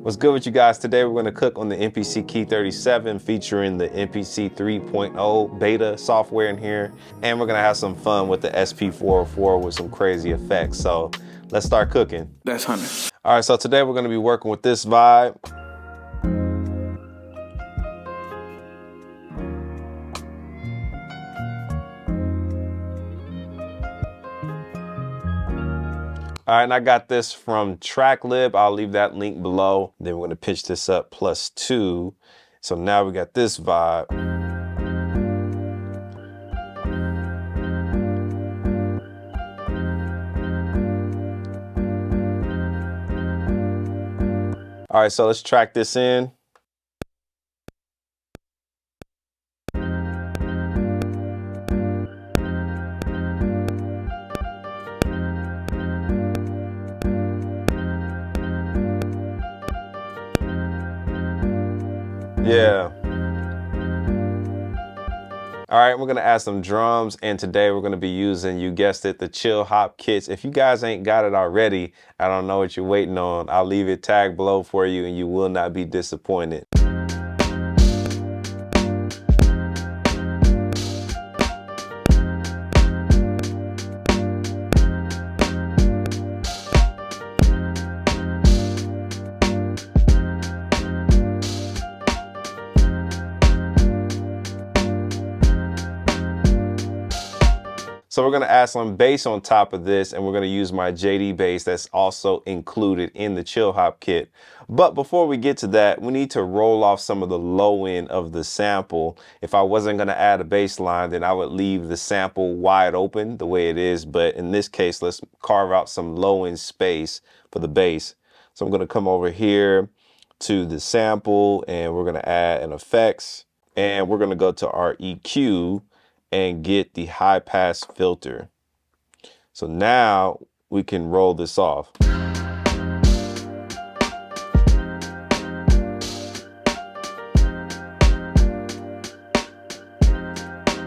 What's good with you guys? Today we're going to cook on the MPC Key 37 featuring the MPC 3.0 beta software in here. And we're going to have some fun with the SP-404 with some crazy effects. So let's start cooking. That's Hunter. All right, so today we're going to be working with this vibe. All right, and I got this from Tracklib. I'll leave that link below. Then we're gonna pitch this up +2. So now we got this vibe. All right, so let's track this in. Yeah. All right, we're gonna add some drums, and today we're gonna be using, you guessed it, the chill hop kits. If you guys ain't got it already, I don't know what you're waiting on. I'll leave it tagged below for you and you will not be disappointed. So we're gonna add some bass on top of this, and we're gonna use my JD bass that's also included in the chill hop kit. But before we get to that, we need to roll off some of the low end of the sample. If I wasn't gonna add a bass line, then I would leave the sample wide open the way it is. But in this case, let's carve out some low end space for the bass. So I'm gonna come over here to the sample, and we're gonna add an effects, and we're gonna go to our EQ and get the high pass filter. So now we can roll this off.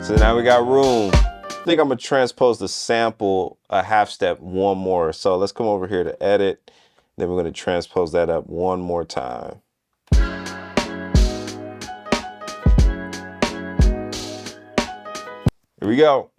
So now we got room. I think I'm gonna transpose the sample a half step one more. So let's come over here to edit. Then we're gonna transpose that up one more time. Here we go.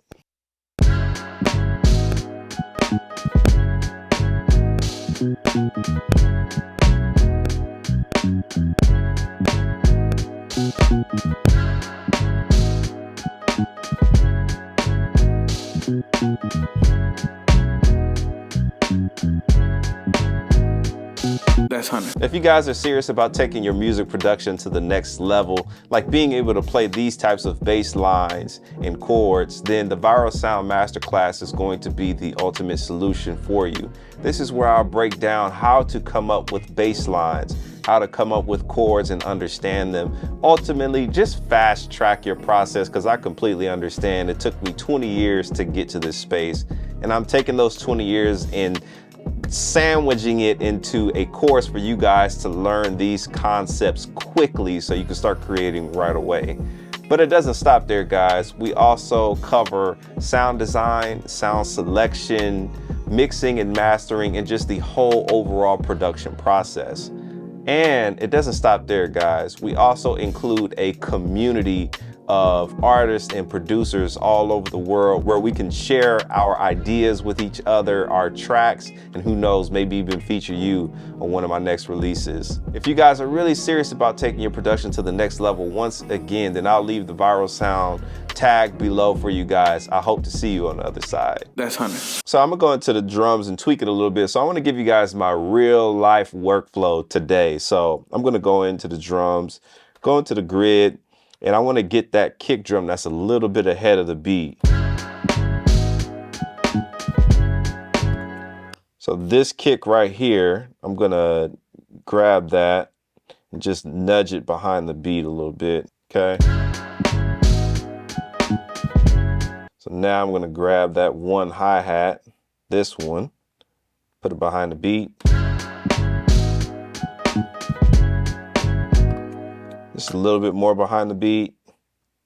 That's Hunter. If you guys are serious about taking your music production to the next level, like being able to play these types of bass lines and chords, then the Viral Sound Masterclass is going to be the ultimate solution for you. This is where I'll break down how to come up with bass lines, how to come up with chords and understand them. Ultimately, just fast track your process, because I completely understand. It took me 20 years to get to this space, and I'm taking those 20 years and sandwiching it into a course for you guys to learn these concepts quickly so you can start creating right away. But it doesn't stop there, guys. We also cover sound design, sound selection, mixing and mastering, and just the whole overall production process. And it doesn't stop there, guys. We also include a community of artists and producers all over the world where we can share our ideas with each other, our tracks, and who knows, maybe even feature you on one of my next releases. If you guys are really serious about taking your production to the next level, once again, then I'll leave the Viral Sound tag below for you guys. I hope to see you on the other side. That's Hunter. So I'm gonna go into the drums and tweak it a little bit. So I want to give you guys my real life workflow today. So I'm gonna go into the drums, go into the grid, and I want to get that kick drum that's a little bit ahead of the beat. So this kick right here, I'm gonna grab that and just nudge it behind the beat a little bit, okay? So now I'm gonna grab that one hi-hat, this one, put it behind the beat. Just a little bit more behind the beat.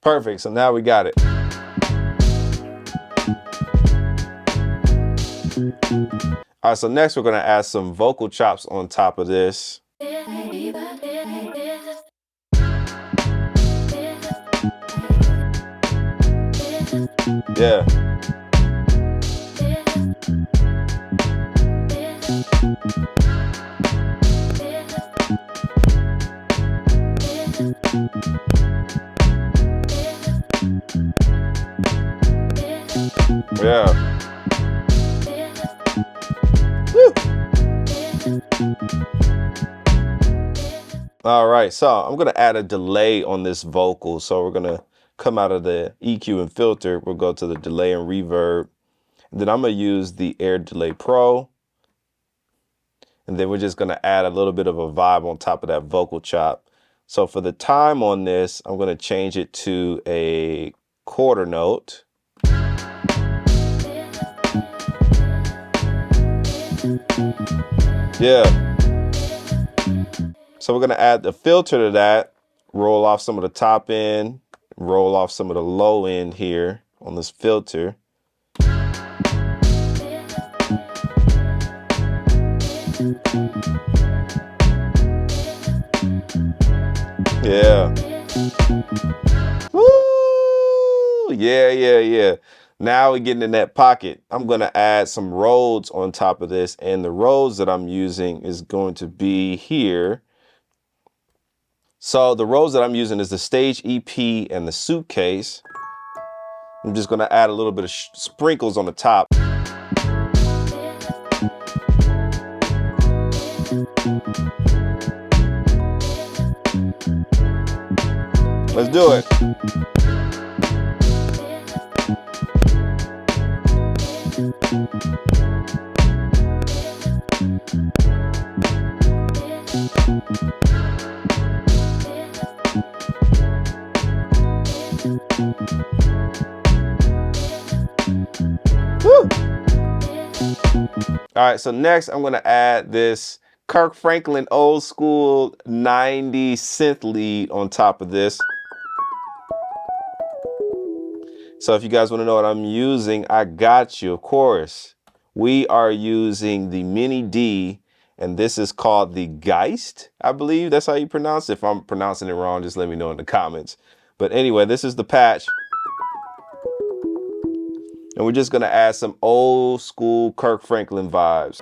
Perfect, so now we got it. All right, so next we're gonna add some vocal chops on top of this. Yeah. Yeah. Woo. All right, so I'm gonna add a delay on this vocal. So we're gonna come out of the EQ and filter. We'll go to the delay and reverb. And then I'm gonna use the Air Delay Pro. And then we're just gonna add a little bit of a vibe on top of that vocal chop. So for the time on this, I'm gonna change it to a quarter note. Yeah. So we're gonna add the filter to that, roll off some of the top end, roll off some of the low end here on this filter. Yeah. Woo! Yeah. Now we're getting in that pocket. I'm gonna add some Rhodes on top of this, and the Rhodes that I'm using is going to be here. So the Rhodes that I'm using is the Stage EP and the Suitcase. I'm just gonna add a little bit of sprinkles on the top. Let's do it. Woo! All right, so next I'm gonna add this Kirk Franklin old school 90s synth lead on top of this. So if you guys want to know what I'm using, I got you, of course. We are using the MIDI, and this is called the Geist. I believe that's how you pronounce it. If I'm pronouncing it wrong, just let me know in the comments. But anyway, this is the patch. And we're just gonna add some old school Kirk Franklin vibes.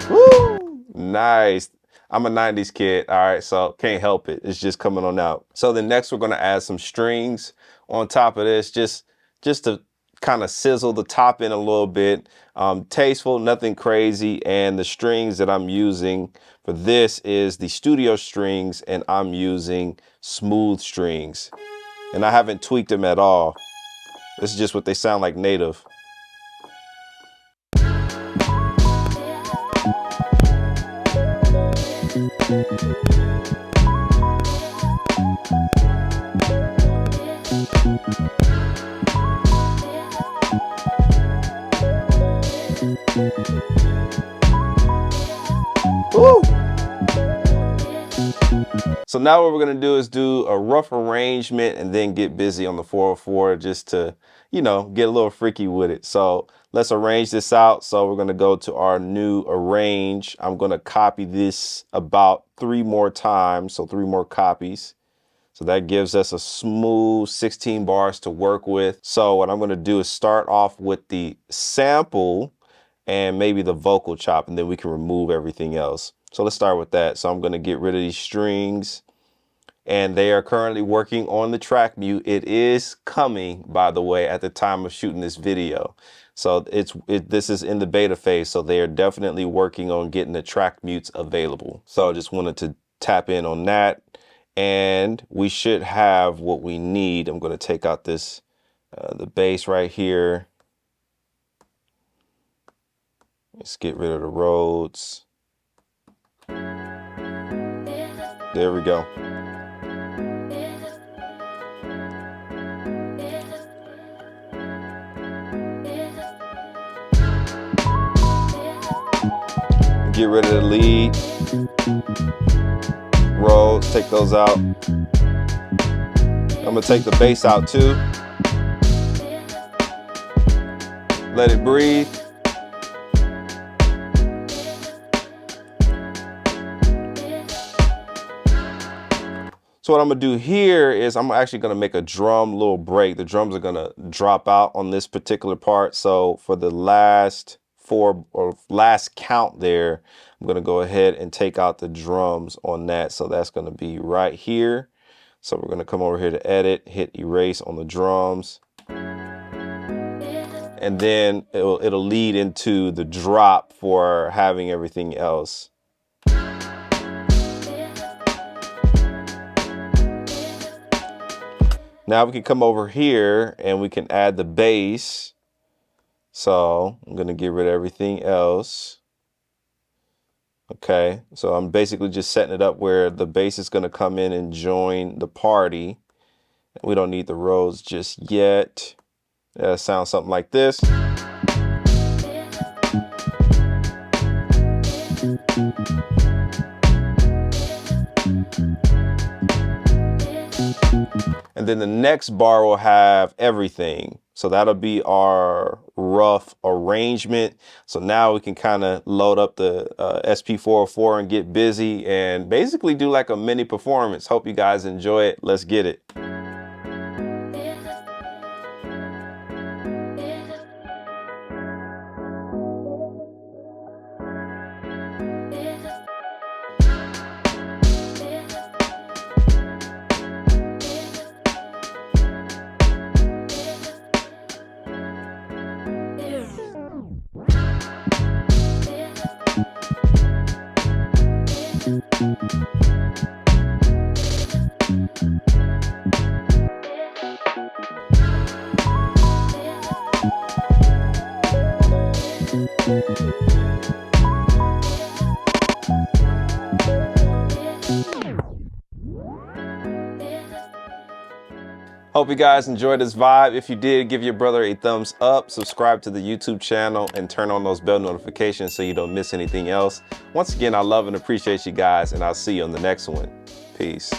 Woo! Nice. I'm a 90s kid, all right, so can't help it. It's just coming on out. So then next we're gonna add some strings on top of this, just to kind of sizzle the top end a little bit. Tasteful, nothing crazy, and the strings that I'm using for this is the studio strings, and I'm using smooth strings. And I haven't tweaked them at all. This is just what they sound like native. Woo! So now what we're gonna do is do a rough arrangement and then get busy on the 404 just to, you know, get a little freaky with it. So let's arrange this out. So we're gonna go to our new arrange. I'm gonna copy this about 3 more times, so 3 more copies. So that gives us a smooth 16 bars to work with. So what I'm gonna do is start off with the sample and maybe the vocal chop, and then we can remove everything else. So let's start with that. So I'm gonna get rid of these strings, and they are currently working on the track mute. It is coming, by the way, at the time of shooting this video. So this is in the beta phase, so they are definitely working on getting the track mutes available. So I just wanted to tap in on that, and we should have what we need. I'm gonna take out this, the bass right here. Let's get rid of the Rhodes. There we go. Get rid of the lead. Rhodes, take those out. I'm gonna take the bass out too. Let it breathe. So what I'm gonna do here is I'm actually gonna make a drum little break. The drums are gonna drop out on this particular part. So for the last last count there, I'm gonna go ahead and take out the drums on that. So that's gonna be right here. So we're gonna come over here to edit, hit erase on the drums. And then it'll lead into the drop for having everything else. Now we can come over here and we can add the bass. So I'm gonna get rid of everything else. Okay, so I'm basically just setting it up where the bass is gonna come in and join the party. We don't need the Rhodes just yet. Sounds something like this. And then the next bar will have everything. So that'll be our rough arrangement. So now we can kind of load up the SP-404 and get busy and basically do like a mini performance. Hope you guys enjoy it. Let's get it. Hope you guys enjoyed this vibe. If you did, give your brother a thumbs up, subscribe to the YouTube channel, and turn on those bell notifications so you don't miss anything else. Once again, I love and appreciate you guys, and I'll see you on the next one. Peace.